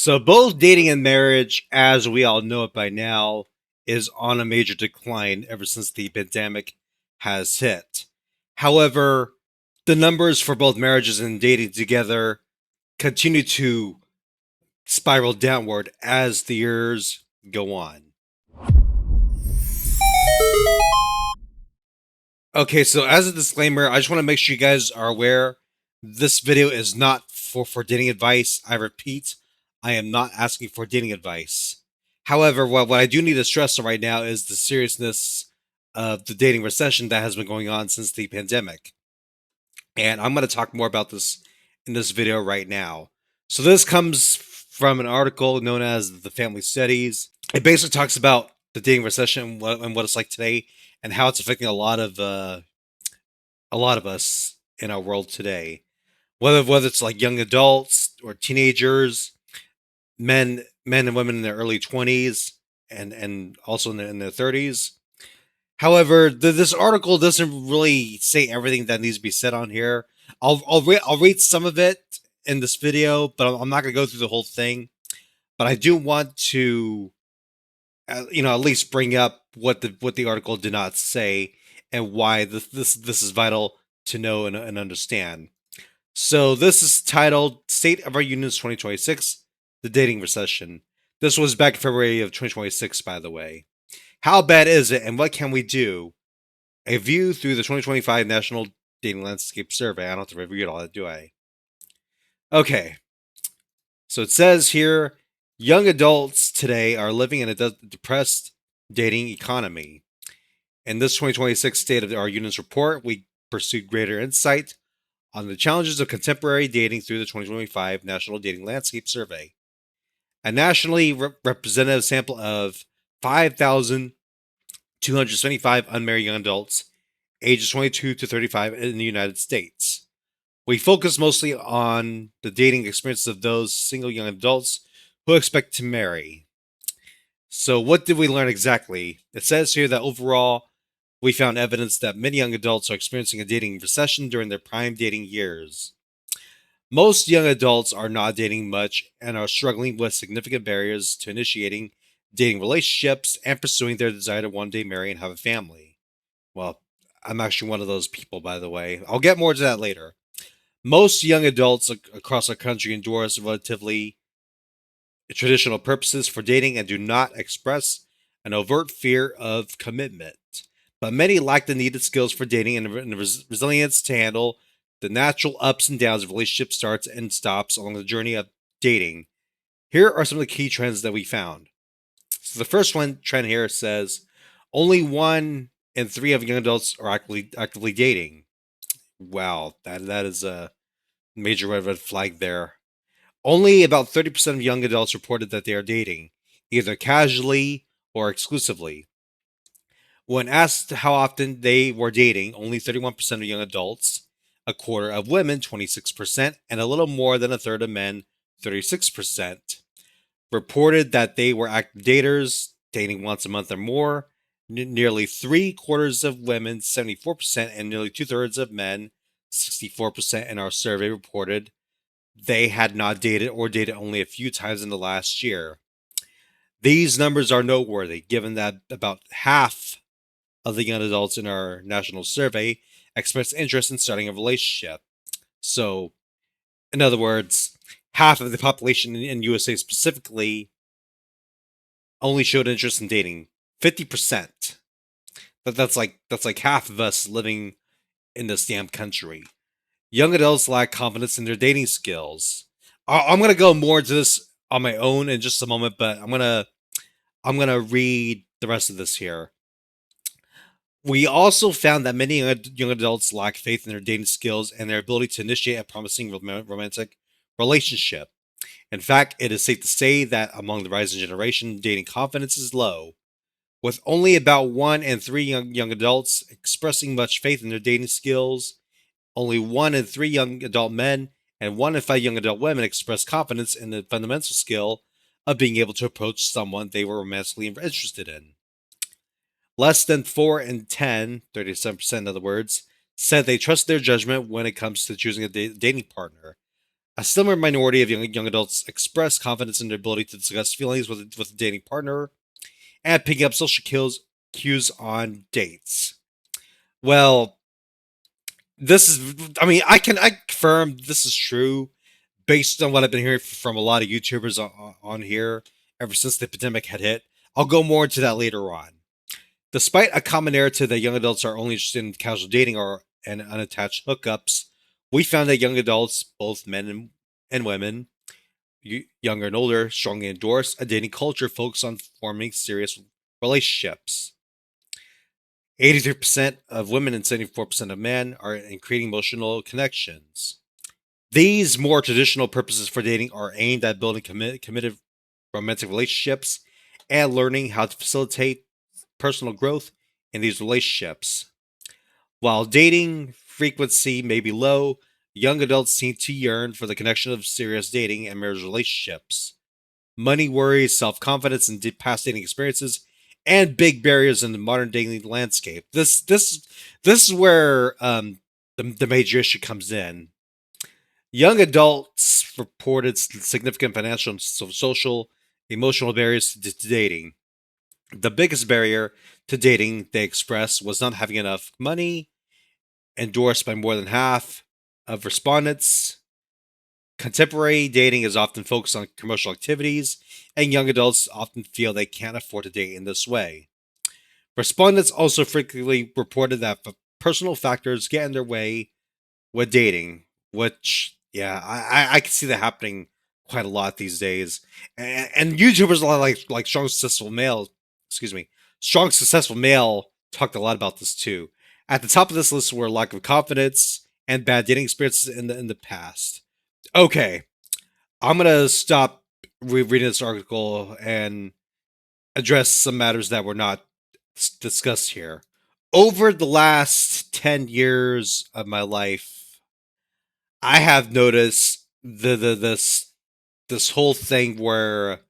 So both dating and marriage, as we all know it by now, is on a major decline ever since the pandemic has hit. However, the numbers for both marriages and dating together continue to spiral downward as the years go on. Okay, so as a disclaimer, I just want to make sure you guys are aware this video is not for dating advice. I repeat, I am not asking for dating advice. However, what I do need to stress right now is the seriousness of the dating recession that has been going on since the pandemic. And I'm going to talk more about this in this video right now. So this comes from an article known as The Family Studies. It basically talks about the dating recession and what it's like today and how it's affecting a lot of us in our world today. Whether it's like young adults or teenagers, men and women in their early 20s and also in their 30s. However, this article doesn't really say everything that needs to be said on here. I'll read some of it in this video, but I'm not going to go through the whole thing. But I do want to, at least bring up what the article did not say and why this is vital to know and understand. So this is titled "State of Our Unions 2026: The Dating Recession." This was back in February of 2026, by the way. How bad is it, and what can we do? A view through the 2025 National Dating Landscape Survey. I don't have to review all that, do I? Okay. So it says here, young adults today are living in a depressed dating economy. In this 2026 State of Our Unions report, we pursued greater insight on the challenges of contemporary dating through the 2025 National Dating Landscape Survey. A nationally representative sample of 5,275 unmarried young adults ages 22 to 35 in the United States. We focus mostly on the dating experiences of those single young adults who expect to marry. So, what did we learn exactly? It says here that overall, we found evidence that many young adults are experiencing a dating recession during their prime dating years. Most young adults are not dating much and are struggling with significant barriers to initiating dating relationships and pursuing their desire to one day marry and have a family. Well, I'm actually one of those people, by the way. I'll get more to that later. Most young adults across our country endorse relatively traditional purposes for dating and do not express an overt fear of commitment. But many lack the needed skills for dating and the resilience to handle the natural ups and downs of relationship starts and stops along the journey of dating. Here are some of the key trends that we found. So the first one trend here says only 1 in 3 of young adults are actively dating. Wow, that is a major red flag there. Only about 30% of young adults reported that they are dating, either casually or exclusively. When asked how often they were dating, only 31% of young adults, a quarter of women, 26%, and a little more than a third of men, 36%, reported that they were active daters, dating once a month or more. Nearly 3/4 of women, 74%, and nearly 2/3 of men, 64%, in our survey reported they had not dated or dated only a few times in the last year. These numbers are noteworthy given that about half of the young adults in our national survey expressed interest in starting a relationship. So, in other words, half of the population in USA specifically only showed interest in dating. 50%. That's like half of us living in this damn country. Young adults lack confidence in their dating skills. I'm gonna go more into this on my own in just a moment, but I'm gonna read the rest of this here. We also found that many young adults lack faith in their dating skills and their ability to initiate a promising romantic relationship. In fact, it is safe to say that among the rising generation, dating confidence is low, with only about 1 in 3 young adults expressing much faith in their dating skills. Only 1 in 3 young adult men and 1 in 5 young adult women express confidence in the fundamental skill of being able to approach someone they were romantically interested in. Less than 4 in 10, 37% in other words, said they trust their judgment when it comes to choosing a dating partner. A similar minority of young adults express confidence in their ability to discuss feelings with a dating partner and picking up social cues on dates. Well, this is, I mean, I confirm this is true based on what I've been hearing from a lot of YouTubers on here ever since the pandemic had hit. I'll go more into that later on. Despite a common narrative that young adults are only interested in casual dating or and unattached hookups, we found that young adults, both men and women, younger and older, strongly endorse a dating culture focused on forming serious relationships. 83% of women and 74% of men are in creating emotional connections. These more traditional purposes for dating are aimed at building committed romantic relationships and learning how to facilitate personal growth in these relationships. While dating frequency may be low, young adults seem to yearn for the connection of serious dating and marriage relationships. Money worries, self confidence, and past dating experiences, and big barriers in the modern dating landscape. This is where the major issue comes in. Young adults reported significant financial and social, emotional barriers to dating. The biggest barrier to dating, they expressed, was not having enough money, endorsed by more than half of respondents. Contemporary dating is often focused on commercial activities, and young adults often feel they can't afford to date in this way. Respondents also frequently reported that personal factors get in their way with dating, which, yeah, I can see that happening quite a lot these days. And YouTubers, a lot like strong successful male, excuse me, strong successful male talked a lot about this too. At the top of this list were lack of confidence and bad dating experiences in the past. Okay, I'm gonna stop reading this article and address some matters that were not discussed here. Over the last 10 years of my life, I have noticed this whole thing where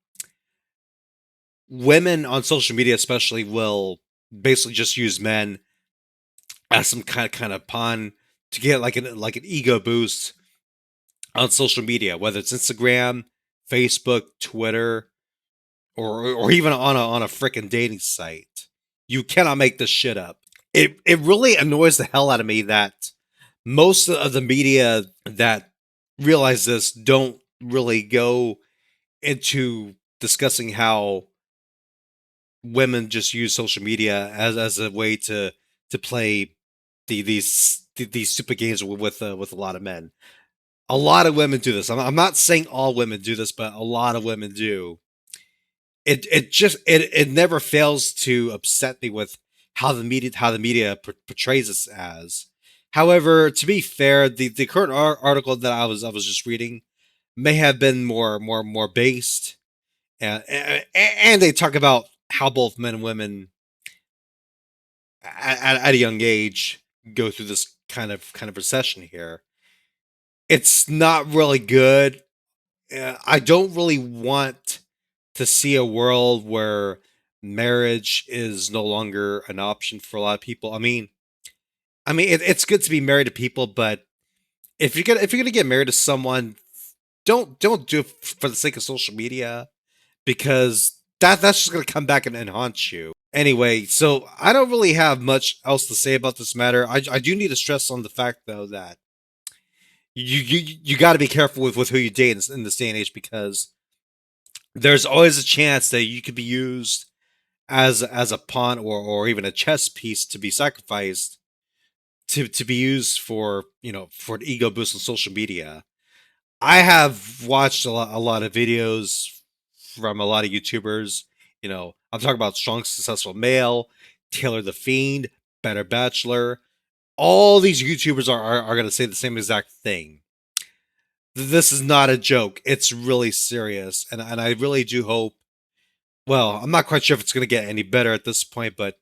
women on social media especially will basically just use men as some kind of pawn to get like an ego boost on social media, whether it's Instagram, Facebook, Twitter, or even on a freaking dating site. You cannot make this shit up. It really annoys the hell out of me that most of the media that realize this don't really go into discussing how women just use social media as a way to play these stupid games with a lot of men. A lot of women do this. I'm not saying all women do this, but a lot of women do. It never fails to upset me with how the media portrays us as. However, to be fair, the current article that I was just reading may have been more based, and they talk about how both men and women at a young age go through this kind of recession here. It's not really good. I don't really want to see a world where marriage is no longer an option for a lot of people. I mean, it's good to be married to people, but if you're gonna get married to someone, don't do it for the sake of social media, because that's just gonna come back and haunt you. Anyway, so I don't really have much else to say about this matter. I do need to stress on the fact though that you got to be careful with who you date in this day and age, because there's always a chance that you could be used as a pawn or even a chess piece to be sacrificed to be used for for an ego boost on social media. I have watched a lot of videos from a lot of YouTubers. I'm talking about Strong Successful Male, Taylor the Fiend, Better Bachelor. All these YouTubers are going to say the same exact thing. This is not a joke. It's really serious, and I really do hope. Well, I'm not quite sure if it's going to get any better at this point, but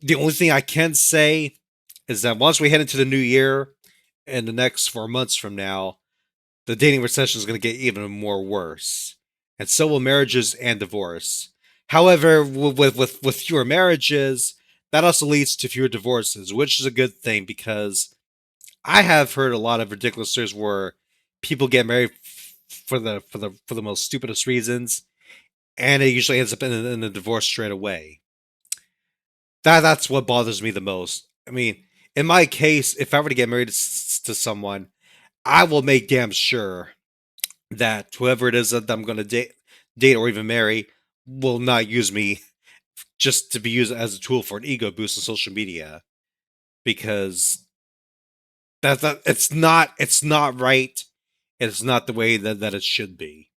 the only thing I can say is that once we head into the new year, and the next 4 months from now, the dating recession is going to get even more worse, and so will marriages and divorce. However, with fewer marriages, that also leads to fewer divorces, which is a good thing, because I have heard a lot of ridiculous stories where people get married for the most stupidest reasons, and it usually ends up in a divorce straight away. That's what bothers me the most. I mean, in my case, if I were to get married to someone, I will make damn sure that whoever it is that I'm going to date or even marry will not use me just to be used as a tool for an ego boost on social media, because it's not right. It's not the way that it should be.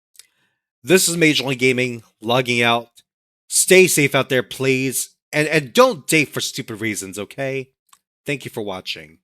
This is Major League Gaming logging out. Stay safe out there, please, and don't date for stupid reasons. Okay. Thank you for watching.